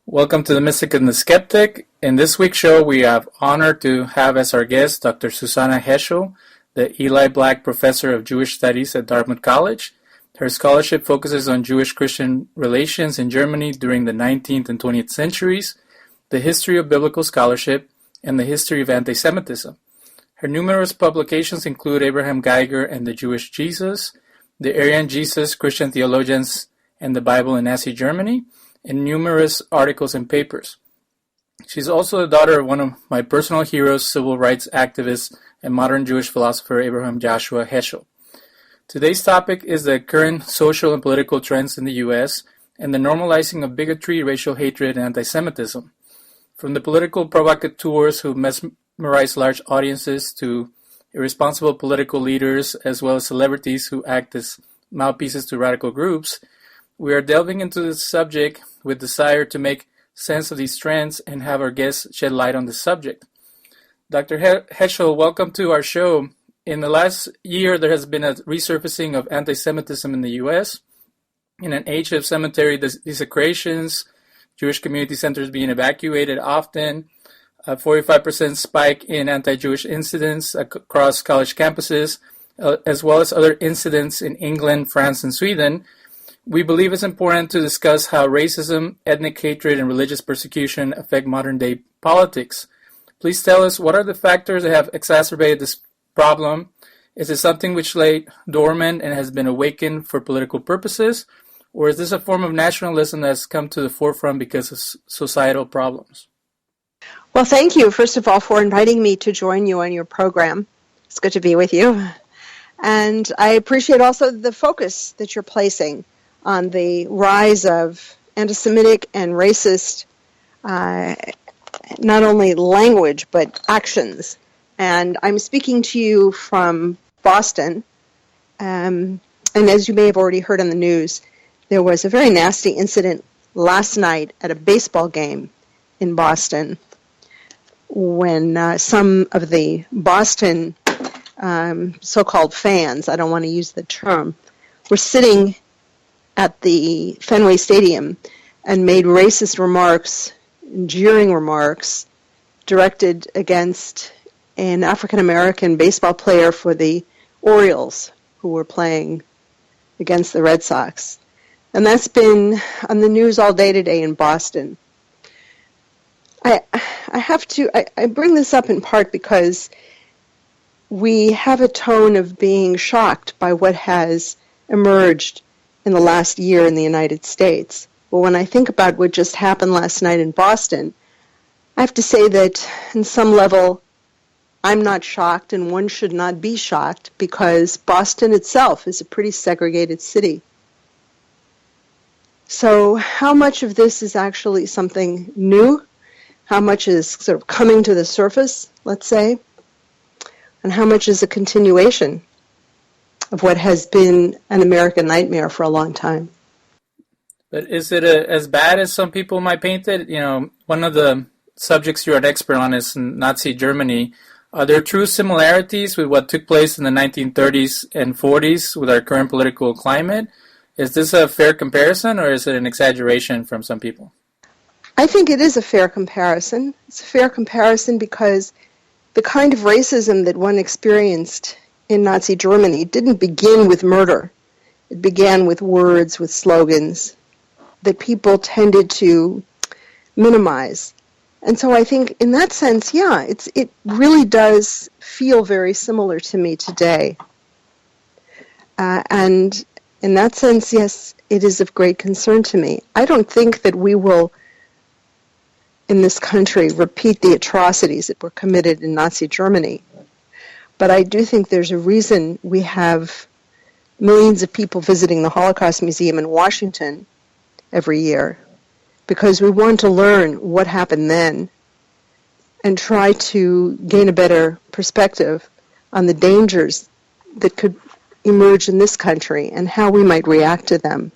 Welcome to the Mystic and the Skeptic. In this week's show, we have honored to have as our guest Dr. Susannah Heschel, the Eli Black Professor of Jewish Studies at Dartmouth College. Her scholarship focuses on Jewish-Christian relations in Germany during the 19th and 20th centuries, the history of biblical scholarship, and the history of anti-Semitism. Her numerous publications include Abraham Geiger and the Jewish Jesus, the Aryan Jesus, Christian Theologians, and the Bible in Nazi Germany, and numerous articles and papers. She's also the daughter of one of my personal heroes, civil rights activist, and modern Jewish philosopher Abraham Joshua Heschel. Today's topic is the current social and political trends in the U.S. and the normalizing of bigotry, racial hatred, and anti-Semitism. From the political provocateurs who mesmerize large audiences to irresponsible political leaders as well as celebrities who act as mouthpieces to radical groups, we are delving into this subject with desire to make sense of these trends and have our guests shed light on this subject. Dr. Heschel, welcome to our show. In the last year, there has been a resurfacing of anti-Semitism in the U.S. In an age of cemetery desecrations, Jewish community centers being evacuated often, a 45% spike in anti-Jewish incidents across college campuses, as well as other incidents in England, France, and Sweden, we believe it's important to discuss how racism, ethnic hatred, and religious persecution affect modern-day politics. Please tell us, what are the factors that have exacerbated this problem? Is it something which lay dormant and has been awakened for political purposes? Or is this a form of nationalism that has come to the forefront because of societal problems? Well, thank you, first of all, for inviting me to join you on your program. It's good to be with you. And I appreciate also the focus that you're placing on the rise of anti-Semitic and racist, not only language, but actions. And I'm speaking to you from Boston. And as you may have already heard on the news, there was a very nasty incident last night at a baseball game in Boston when some of the Boston so-called fans, I don't want to use the term, were sitting at the Fenway Stadium and made racist remarks, jeering remarks, directed against an African-American baseball player for the Orioles who were playing against the Red Sox. And that's been on the news all day today in Boston. I bring this up in part because we have a tone of being shocked by what has emerged in the last year in the United States. But when I think about what just happened last night in Boston, I have to say that on some level, I'm not shocked, and one should not be shocked, because Boston itself is a pretty segregated city. So how much of this is actually something new? How much is sort of coming to the surface, let's say? And how much is a continuation of what has been an American nightmare for a long time? But is it as bad as some people might paint it? You know, one of the subjects you're an expert on is Nazi Germany. Are there true similarities with what took place in the 1930s and 40s with our current political climate? Is this a fair comparison, or is it an exaggeration from some people? I think it is a fair comparison. It's a fair comparison because the kind of racism that one experienced in Nazi Germany didn't begin with murder. It began with words, with slogans that people tended to minimize. And so I think in that sense, yeah, it really does feel very similar to me today. And in that sense, yes, it is of great concern to me. I don't think that we will, in this country, repeat the atrocities that were committed in Nazi Germany. But I do think there's a reason we have millions of people visiting the Holocaust Museum in Washington every year, because we want to learn what happened then and try to gain a better perspective on the dangers that could emerge in this country and how we might react to them.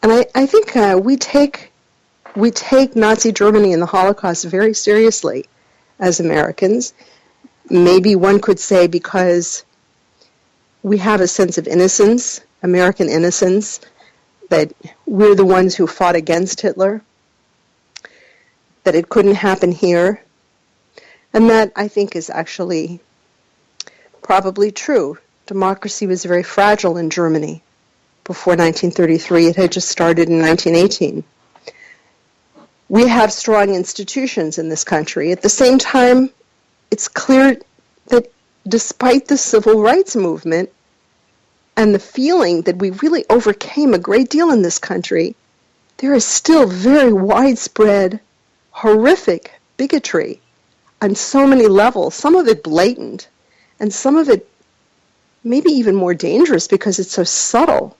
And I think we take Nazi Germany and the Holocaust very seriously as Americans. Maybe one could say because we have a sense of innocence, American innocence, that we're the ones who fought against Hitler, that it couldn't happen here. And that, I think, is actually probably true. Democracy was very fragile in Germany before 1933. It had just started in 1918. We have strong institutions in this country. At the same time, it's clear that despite the civil rights movement and the feeling that we really overcame a great deal in this country, there is still very widespread, horrific bigotry on so many levels, some of it blatant, and some of it maybe even more dangerous because it's so subtle.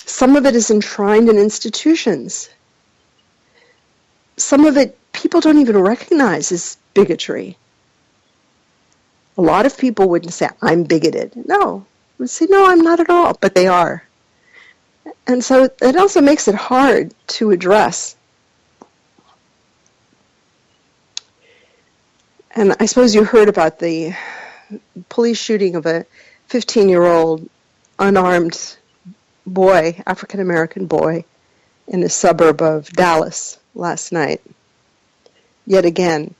Some of it is enshrined in institutions. Some of it people don't even recognize as bigotry. A lot of people wouldn't say, I'm bigoted. No. They would say, no, I'm not at all, but they are. And so it also makes it hard to address. And I suppose you heard about the police shooting of a 15-year-old unarmed boy, African-American boy, in a suburb of Dallas last night. Yet again.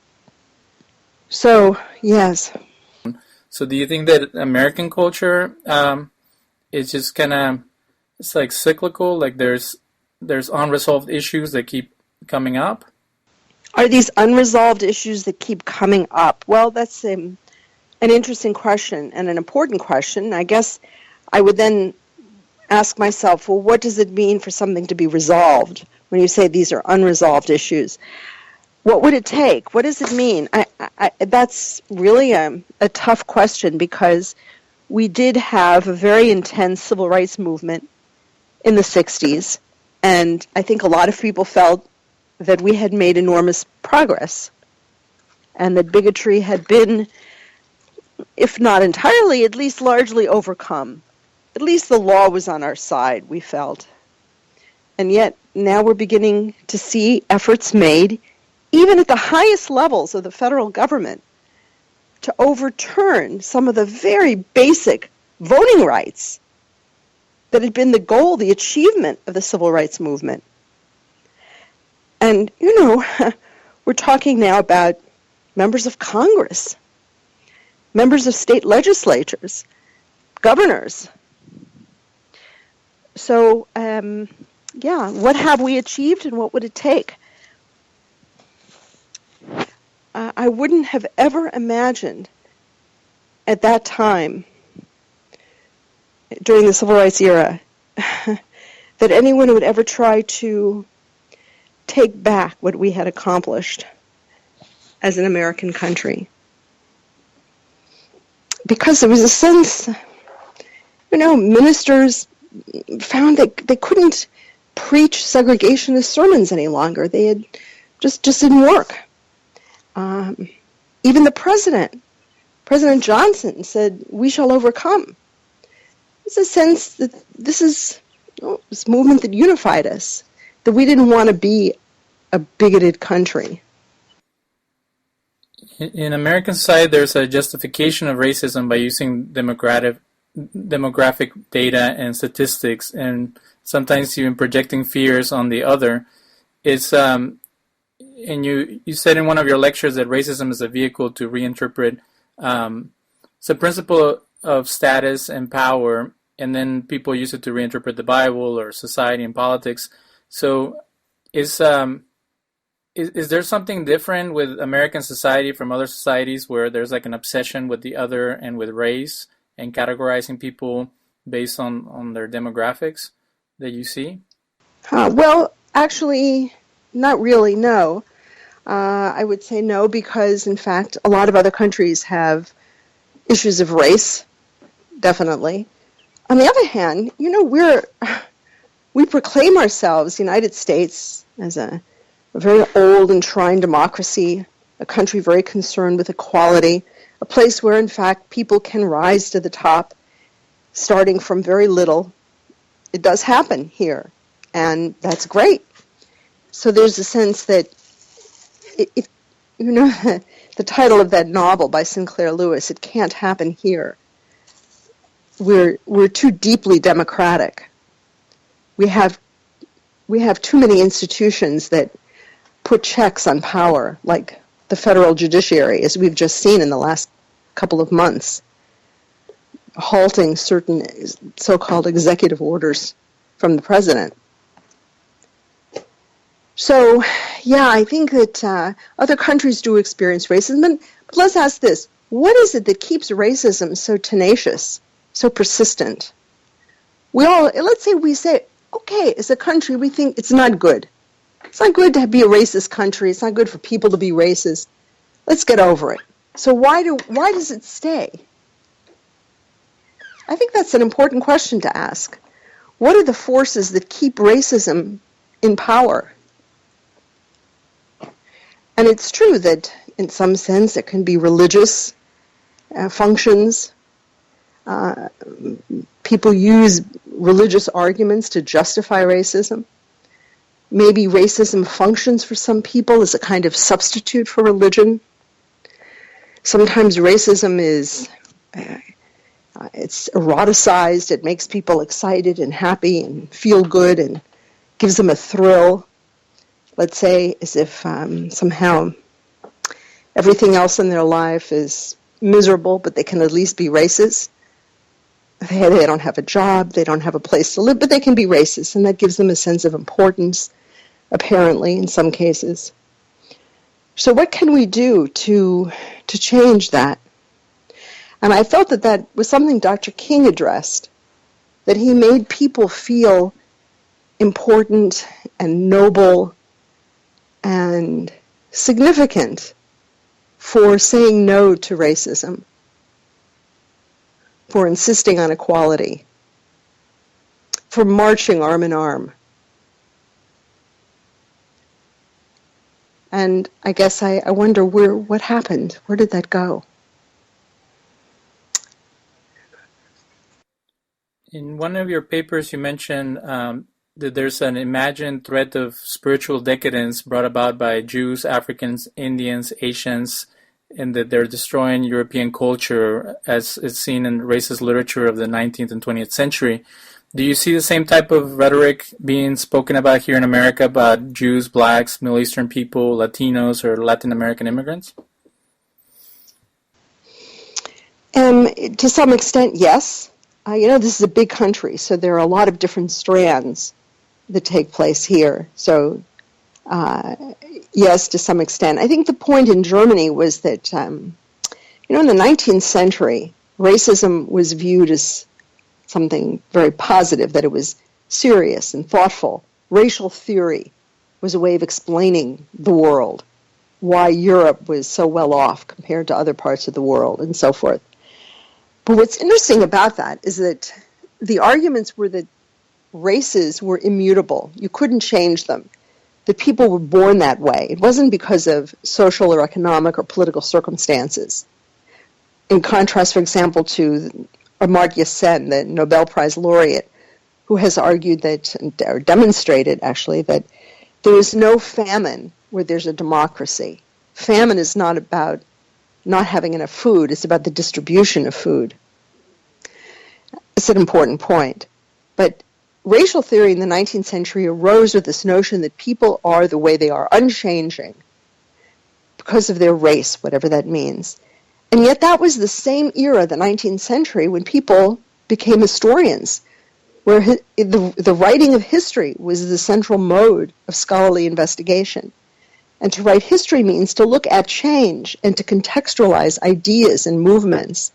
So, yes. So do you think that American culture is just kind of, it's like cyclical, like there's unresolved issues that keep coming up? Are these unresolved issues that keep coming up? Well, that's an interesting question and an important question. I guess I would then ask myself, well, what does it mean for something to be resolved when you say these are unresolved issues? What would it take? What does it mean? That's really a tough question because we did have a very intense civil rights movement in the 60s, and I think a lot of people felt that we had made enormous progress and that bigotry had been, if not entirely, at least largely overcome. At least the law was on our side, we felt. And yet now we're beginning to see efforts made, even at the highest levels of the federal government, to overturn some of the very basic voting rights that had been the goal, the achievement of the civil rights movement. And, we're talking now about members of Congress, members of state legislatures, governors. So, what have we achieved and what would it take? I wouldn't have ever imagined at that time, during the civil rights era, that anyone would ever try to take back what we had accomplished as an American country. Because there was a sense, ministers found that they couldn't preach segregationist sermons any longer. They had just didn't work. Even the President Johnson said, "We shall overcome." There's a sense that this is this movement that unified us, that we didn't want to be a bigoted country. In American society, there's a justification of racism by using demographic data and statistics, and sometimes even projecting fears on the other. And you said in one of your lectures that racism is a vehicle to reinterpret it's a principle of status and power, and then people use it to reinterpret the Bible or society and politics. So is there something different with American society from other societies where there's like an obsession with the other and with race and categorizing people based on their demographics that you see? Well, actually, not really, no. I would say no because, in fact, a lot of other countries have issues of race, definitely. On the other hand, we proclaim ourselves, the United States, as a very old, enshrined democracy, a country very concerned with equality, a place where, in fact, people can rise to the top, starting from very little. It does happen here, and that's great. So there's a sense that, the title of that novel by Sinclair Lewis, It Can't Happen Here. we're too deeply democratic. We have too many institutions that put checks on power, like the federal judiciary, as we've just seen in the last couple of months, halting certain so-called executive orders from the president. So, yeah, I think that other countries do experience racism. But let's ask this. What is it that keeps racism so tenacious, so persistent? Let's say we say, okay, as a country, we think it's not good. It's not good to be a racist country. It's not good for people to be racist. Let's get over it. So why does it stay? I think that's an important question to ask. What are the forces that keep racism in power? And it's true that in some sense it can be religious functions. People use religious arguments to justify racism. Maybe racism functions for some people as a kind of substitute for religion. Sometimes racism is it's eroticized. It makes people excited and happy and feel good and gives them a thrill. Let's say as if somehow everything else in their life is miserable, but they can at least be racist. They don't have a job, they don't have a place to live, but they can be racist, and that gives them a sense of importance, apparently, in some cases. So what can we do to change that? And I felt that was something Dr. King addressed, that he made people feel important and noble and significant for saying no to racism, for insisting on equality, for marching arm in arm. And I guess I wonder what happened? Where did that go? In one of your papers, you mentioned that there's an imagined threat of spiritual decadence brought about by Jews, Africans, Indians, Asians, and that they're destroying European culture as is seen in racist literature of the 19th and 20th century. Do you see the same type of rhetoric being spoken about here in America about Jews, blacks, Middle Eastern people, Latinos, or Latin American immigrants? To some extent, yes. This is a big country, so there are a lot of different strands that take place here. So, yes, to some extent. I think the point in Germany was that, in the 19th century, racism was viewed as something very positive, that it was serious and thoughtful. Racial theory was a way of explaining the world, why Europe was so well off compared to other parts of the world, and so forth. But what's interesting about that is that the arguments were that races were immutable. You couldn't change them. The people were born that way. It wasn't because of social or economic or political circumstances. In contrast, for example, to Amartya Sen, the Nobel Prize laureate, who has argued that, or demonstrated actually, that there is no famine where there's a democracy. Famine is not about not having enough food, it's about the distribution of food. It's an important point. But racial theory in the 19th century arose with this notion that people are the way they are, unchanging, because of their race, whatever that means. And yet that was the same era, the 19th century, when people became historians, where the writing of history was the central mode of scholarly investigation. And to write history means to look at change and to contextualize ideas and movements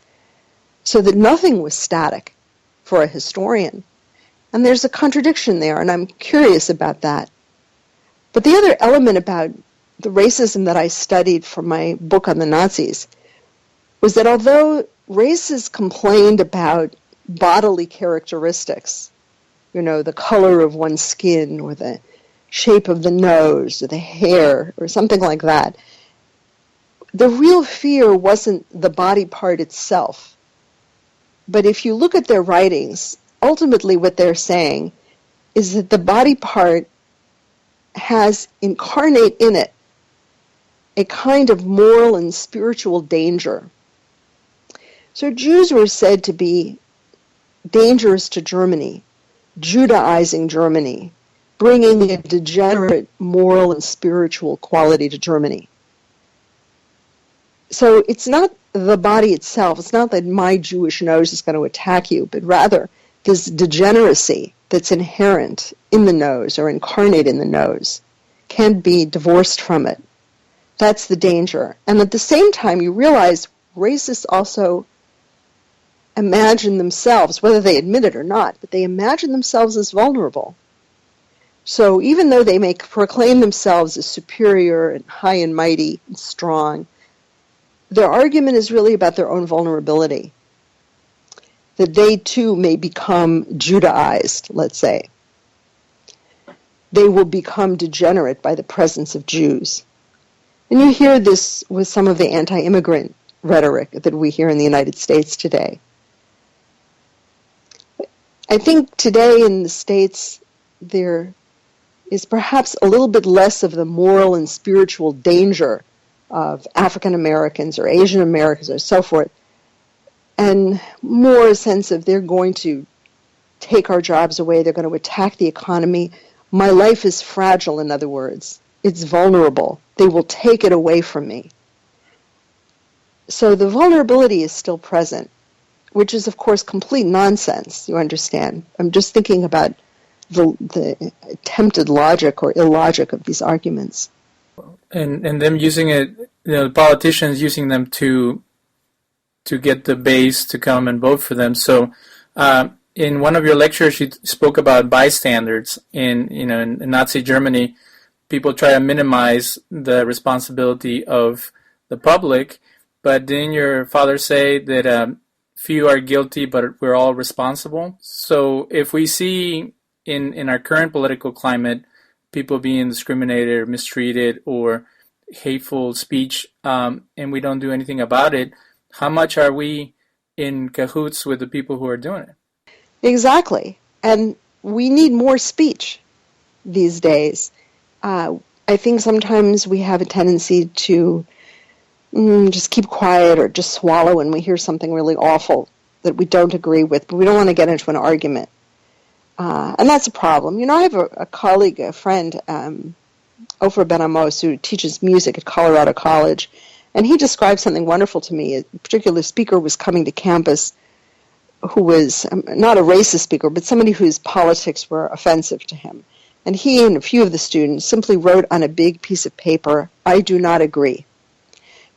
so that nothing was static for a historian. And there's a contradiction there, and I'm curious about that. But the other element about the racism that I studied from my book on the Nazis was that although races complained about bodily characteristics, the color of one's skin or the shape of the nose or the hair or something like that, the real fear wasn't the body part itself. But if you look at their writings, ultimately what they're saying is that the body part has incarnate in it a kind of moral and spiritual danger. So Jews were said to be dangerous to Germany, Judaizing Germany, bringing a degenerate moral and spiritual quality to Germany. So it's not the body itself. It's not that my Jewish nose is going to attack you, but rather this degeneracy that's inherent in the nose or incarnate in the nose can't be divorced from it. That's the danger. And at the same time, you realize racists also imagine themselves, whether they admit it or not, but they imagine themselves as vulnerable. So even though they may proclaim themselves as superior and high and mighty and strong, their argument is really about their own vulnerability, that they too may become Judaized, let's say. They will become degenerate by the presence of Jews. And you hear this with some of the anti-immigrant rhetoric that we hear in the United States today. I think today in the States there is perhaps a little bit less of the moral and spiritual danger of African Americans or Asian Americans or so forth, and more a sense of they're going to take our jobs away, they're going to attack the economy. My life is fragile, in other words. It's vulnerable. They will take it away from me. So the vulnerability is still present, which is, of course, complete nonsense, you understand. I'm just thinking about the attempted logic or illogic of these arguments. And them using it, the politicians using them to get the base to come and vote for them. So in one of your lectures, you spoke about bystanders. In Nazi Germany, people try to minimize the responsibility of the public, but didn't your father say that few are guilty, but we're all responsible? So if we see in our current political climate people being discriminated or mistreated or hateful speech, and we don't do anything about it, how much are we in cahoots with the people who are doing it? Exactly. And we need more speech these days. I think sometimes we have a tendency to just keep quiet or just swallow when we hear something really awful that we don't agree with, but we don't want to get into an argument. And that's a problem. I have a colleague, a friend, Ofer Ben Amos, who teaches music at Colorado College, and he described something wonderful to me. A particular speaker was coming to campus who was not a racist speaker, but somebody whose politics were offensive to him. And he and a few of the students simply wrote on a big piece of paper, "I do not agree."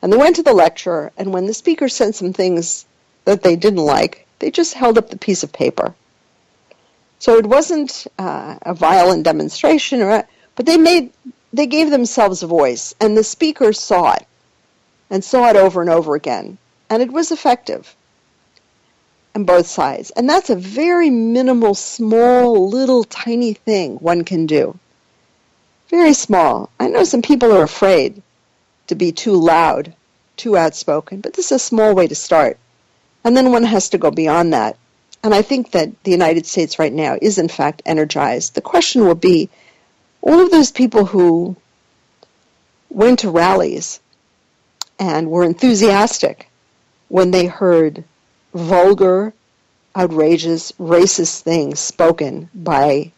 And they went to the lecturer, and when the speaker said some things that they didn't like, they just held up the piece of paper. So it wasn't a violent demonstration, but they gave themselves a voice, and the speaker saw it, and saw it over and over again, and it was effective on both sides. And that's a very minimal, small, little, tiny thing one can do. Very small. I know some people are afraid to be too loud, too outspoken, but this is a small way to start. And then one has to go beyond that. And I think that the United States right now is, in fact, energized. The question will be, all of those people who went to rallies and were enthusiastic when they heard vulgar, outrageous, racist things spoken by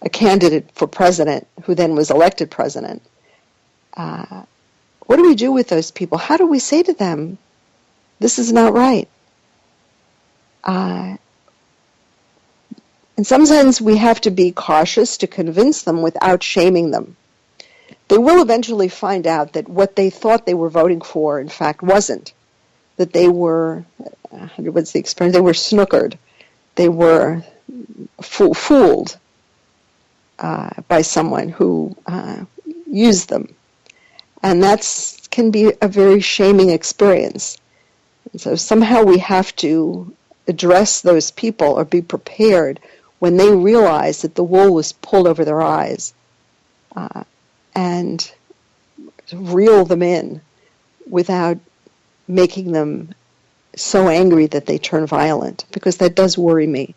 a candidate for president who then was elected president, what do we do with those people? How do we say to them, this is not right? In some sense, we have to be cautious to convince them without shaming them. They will eventually find out that what they thought they were voting for, in fact, wasn't. That they were, what's the expression? They were snookered. They were fooled by someone who used them. And that can be a very shaming experience. And so somehow we have to address those people or be prepared when they realize that the wool was pulled over their eyes, and reel them in without making them so angry that they turn violent, because that does worry me.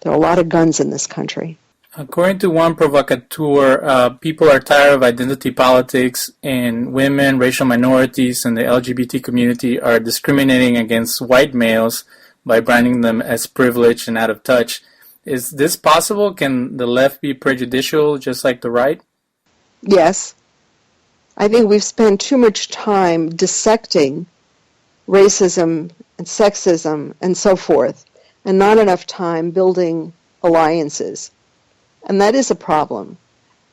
There are a lot of guns in this country. According to one provocateur, people are tired of identity politics, and women, racial minorities, and the LGBT community are discriminating against white males by branding them as privileged and out of touch. Is this possible? Can the left be prejudicial just like the right? Yes. I think we've spent too much time dissecting racism and sexism and so forth, and not enough time building alliances. And that is a problem.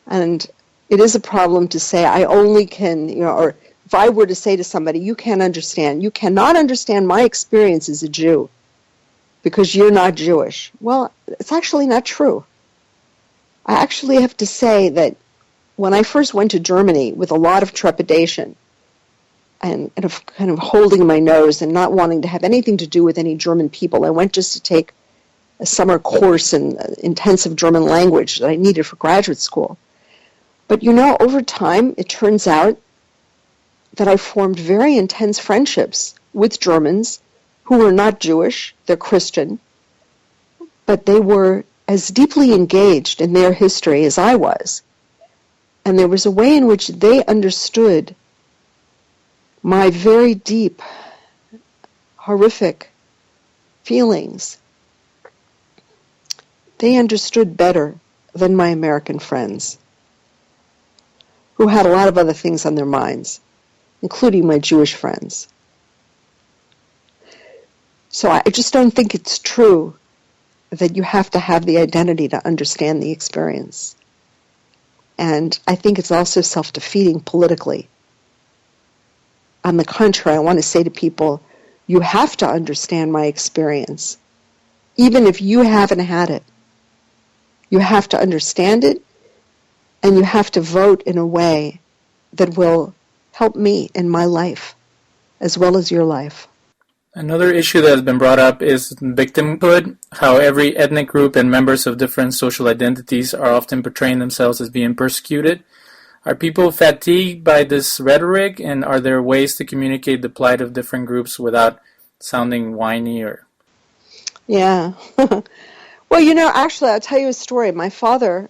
And it is a problem to say, I only can, or if I were to say to somebody, you cannot understand my experience as a Jew because you're not Jewish. Well, it's actually not true. I actually have to say that when I first went to Germany with a lot of trepidation and kind of holding my nose and not wanting to have anything to do with any German people, I went just to take a summer course in intensive German language that I needed for graduate school. But over time, it turns out that I formed very intense friendships with Germans who were not Jewish, they're Christian, but they were as deeply engaged in their history as I was. And there was a way in which they understood my very deep, horrific feelings. They understood better than my American friends, who had a lot of other things on their minds, including my Jewish friends. So I just don't think it's true that you have to have the identity to understand the experience. And I think it's also self-defeating politically. On the contrary, I want to say to people, you have to understand my experience, even if you haven't had it. You have to understand it, and you have to vote in a way that will help me in my life, as well as your life. Another issue that has been brought up is victimhood, how every ethnic group and members of different social identities are often portraying themselves as being persecuted. Are people fatigued by this rhetoric, and are there ways to communicate the plight of different groups without sounding whiny or... Yeah. Well, actually, I'll tell you a story. My father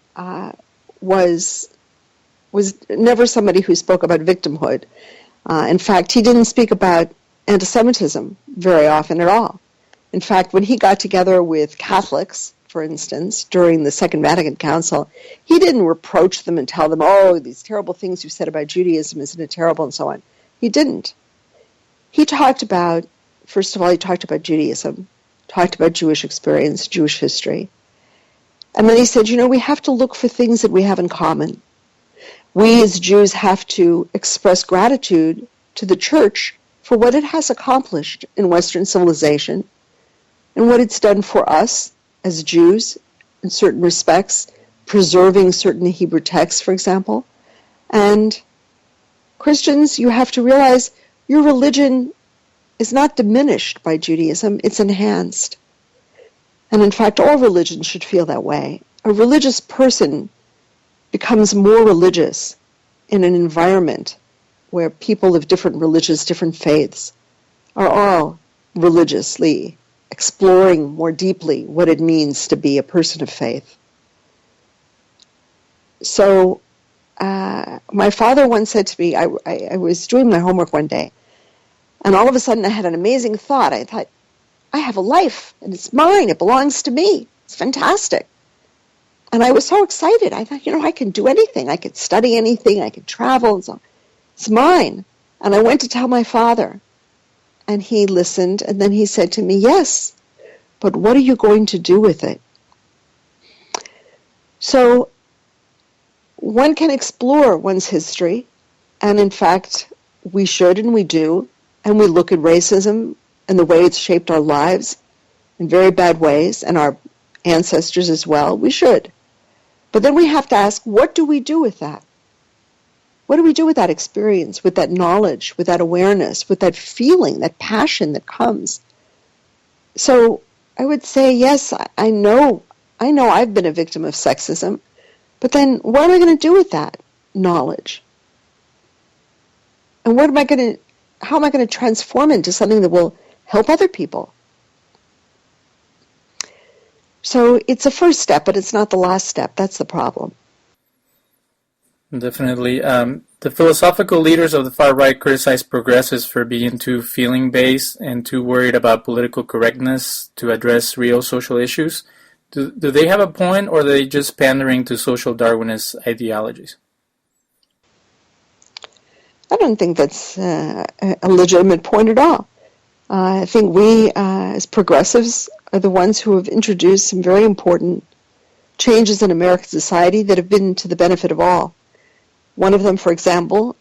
was never somebody who spoke about victimhood. In fact, he didn't speak about anti-Semitism very often at all. In fact, when he got together with Catholics, for instance, during the Second Vatican Council, he didn't reproach them and tell them, oh, these terrible things you said about Judaism, isn't it terrible, and so on. He didn't. He talked about, first of all, he talked about Judaism, talked about Jewish experience, Jewish history. And then he said, we have to look for things that we have in common. We as Jews have to express gratitude to the Church for what it has accomplished in Western civilization and what it's done for us as Jews in certain respects, preserving certain Hebrew texts, for example. And Christians, you have to realize your religion is not diminished by Judaism, it's enhanced. And in fact, all religions should feel that way. A religious person becomes more religious in an environment where people of different religions, different faiths, are all religiously exploring more deeply what it means to be a person of faith. So my father once said to me, I was doing my homework one day, and all of a sudden I had an amazing thought. I thought, I have a life, and it's mine. It belongs to me. It's fantastic. And I was so excited. I thought, I can do anything. I could study anything. I could travel and so on. It's mine. And I went to tell my father. And he listened, and then he said to me, yes, but what are you going to do with it? So one can explore one's history, and in fact, we should and we do, and we look at racism and the way it's shaped our lives in very bad ways, and our ancestors as well. We should. But then we have to ask, what do we do with that? What do we do with that experience, with that knowledge, with that awareness, with that feeling, that passion that comes? So I would say, yes, I know I've been a victim of sexism, but then what am I going to do with that knowledge? And how am I going to transform it into something that will help other people? So it's a first step, but it's not the last step. That's the problem. Definitely. The philosophical leaders of the far right criticize progressives for being too feeling-based and too worried about political correctness to address real social issues. Do they have a point, or are they just pandering to social Darwinist ideologies? I don't think that's a legitimate point at all. I think we, as progressives, are the ones who have introduced some very important changes in American society that have been to the benefit of all. One of them, for example,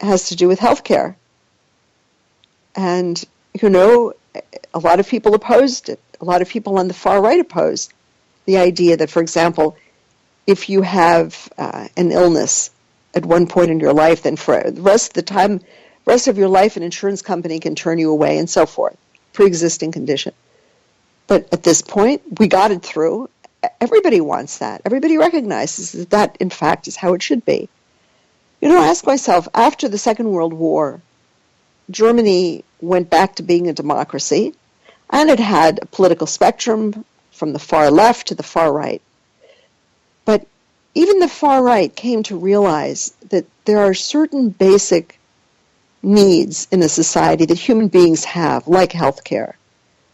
has to do with healthcare. And, a lot of people opposed it. A lot of people on the far right opposed the idea that, for example, if you have an illness at one point in your life, then for the rest of your life, an insurance company can turn you away and so forth. Pre-existing condition. But at this point, we got it through. Everybody wants that. Everybody recognizes that that, in fact, is how it should be. I ask myself, after the Second World War, Germany went back to being a democracy, and it had a political spectrum from the far left to the far right. But even the far right came to realize that there are certain basic needs in a society that human beings have, like healthcare.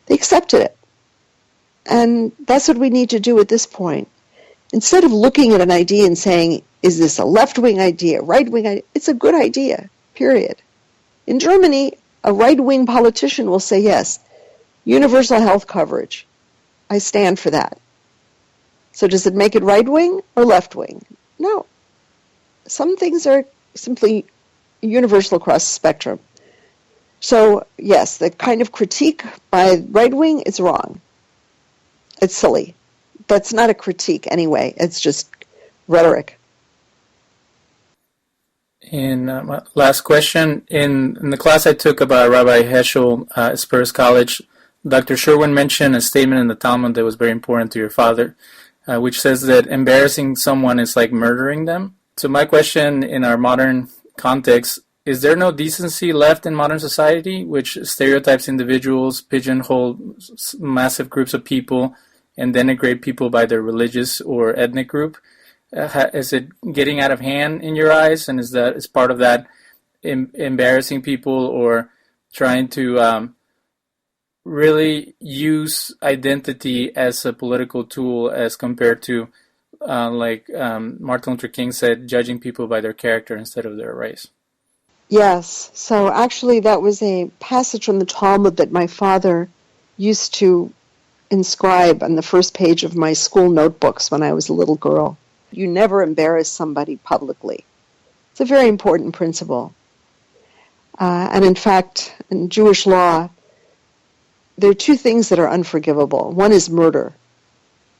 They accepted it. And that's what we need to do at this point. Instead of looking at an idea and saying, is this a left-wing idea, right-wing idea? It's a good idea, period. In Germany, a right-wing politician will say, yes, universal health coverage. I stand for that. So does it make it right-wing or left-wing? No. Some things are simply universal across the spectrum. So, yes, the kind of critique by right-wing is wrong. It's silly. That's not a critique anyway. It's just rhetoric. And my last question. In the class I took about Rabbi Heschel at Spurs College, Dr. Sherwin mentioned a statement in the Talmud that was very important to your father, which says that embarrassing someone is like murdering them. So my question in our modern context, is there no decency left in modern society, which stereotypes individuals, pigeonhole massive groups of people, and denigrate people by their religious or ethnic group? Is it getting out of hand in your eyes, and is part of that embarrassing people or trying to really use identity as a political tool as compared to, like Martin Luther King said, judging people by their character instead of their race? Yes. So actually that was a passage from the Talmud that my father used to inscribe on the first page of my school notebooks when I was a little girl. You never embarrass somebody publicly. It's a very important principle. And in fact, in Jewish law, there are two things that are unforgivable. One is murder.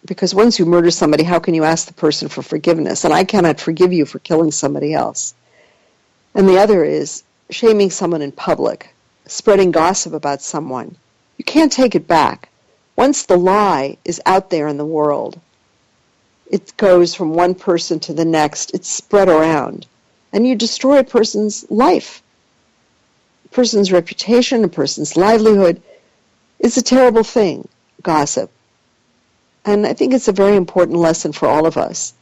Because once you murder somebody, how can you ask the person for forgiveness? And I cannot forgive you for killing somebody else. And the other is shaming someone in public, spreading gossip about someone. You can't take it back. Once the lie is out there in the world, it goes from one person to the next. It's spread around. And you destroy a person's life. A person's reputation, a person's livelihood. It's a terrible thing, gossip. And I think it's a very important lesson for all of us.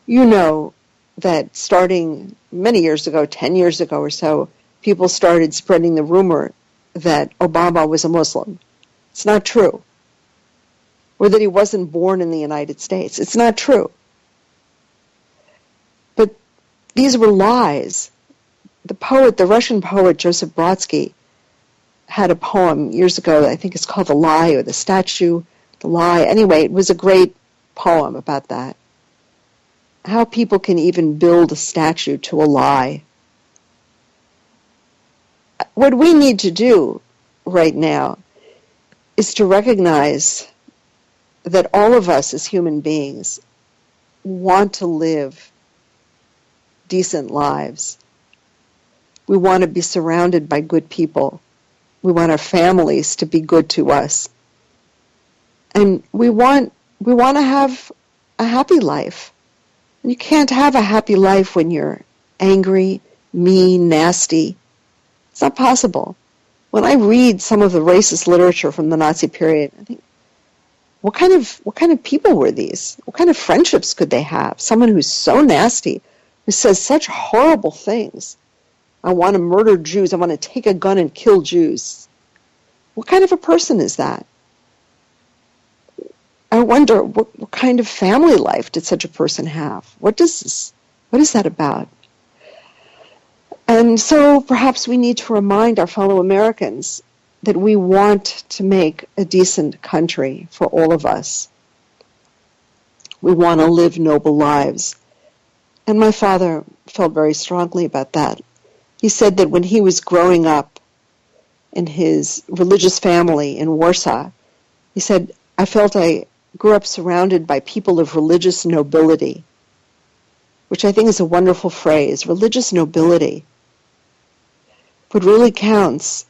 You know that starting many years ago, 10 years ago or so, people started spreading the rumor that Obama was a Muslim. It's not true. Or that he wasn't born in the United States. It's not true. But these were lies. The Russian poet Joseph Brodsky had a poem years ago, I think it's called The Lie or The Statue, The Lie. Anyway, it was a great poem about that. How people can even build a statue to a lie. What we need to do right now is to recognize that all of us as human beings want to live decent lives. We want to be surrounded by good people. We want our families to be good to us. And we want to have a happy life. And you can't have a happy life when you're angry, mean, nasty. It's not possible. When I read some of the racist literature from the Nazi period, I think, what kind of people were these? What kind of friendships could they have? Someone who's so nasty, who says such horrible things. I want to murder Jews. I want to take a gun and kill Jews. What kind of a person is that? I wonder what kind of family life did such a person have? What is that about? And so perhaps we need to remind our fellow Americans that we want to make a decent country for all of us. We want to live noble lives. And my father felt very strongly about that. He said that when he was growing up in his religious family in Warsaw, he said, I felt I grew up surrounded by people of religious nobility, which I think is a wonderful phrase, religious nobility. What really counts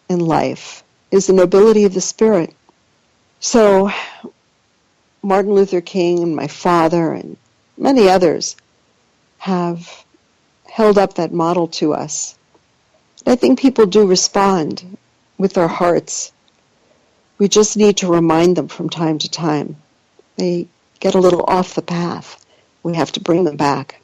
in life is the nobility of the spirit. So Martin Luther King and my father and many others have held up that model to us. I think people do respond with their hearts. We just need to remind them from time to time. They get a little off the path. We have to bring them back.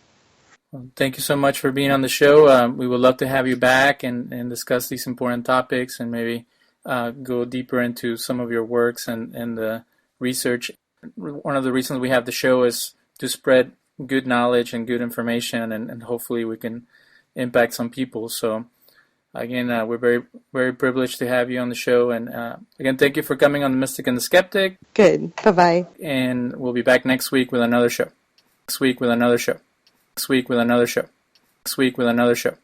Well, thank you so much for being on the show. We would love to have you back and discuss these important topics and maybe go deeper into some of your works and the research. One of the reasons we have the show is to spread good knowledge and good information, and hopefully we can impact some people. So again, we're very, very privileged to have you on the show. And again, thank you for coming on The Mystic and the Skeptic. Good. Bye-bye. And we'll be back next week with another show. Next week with another show. Next week with another show. Next week with another show.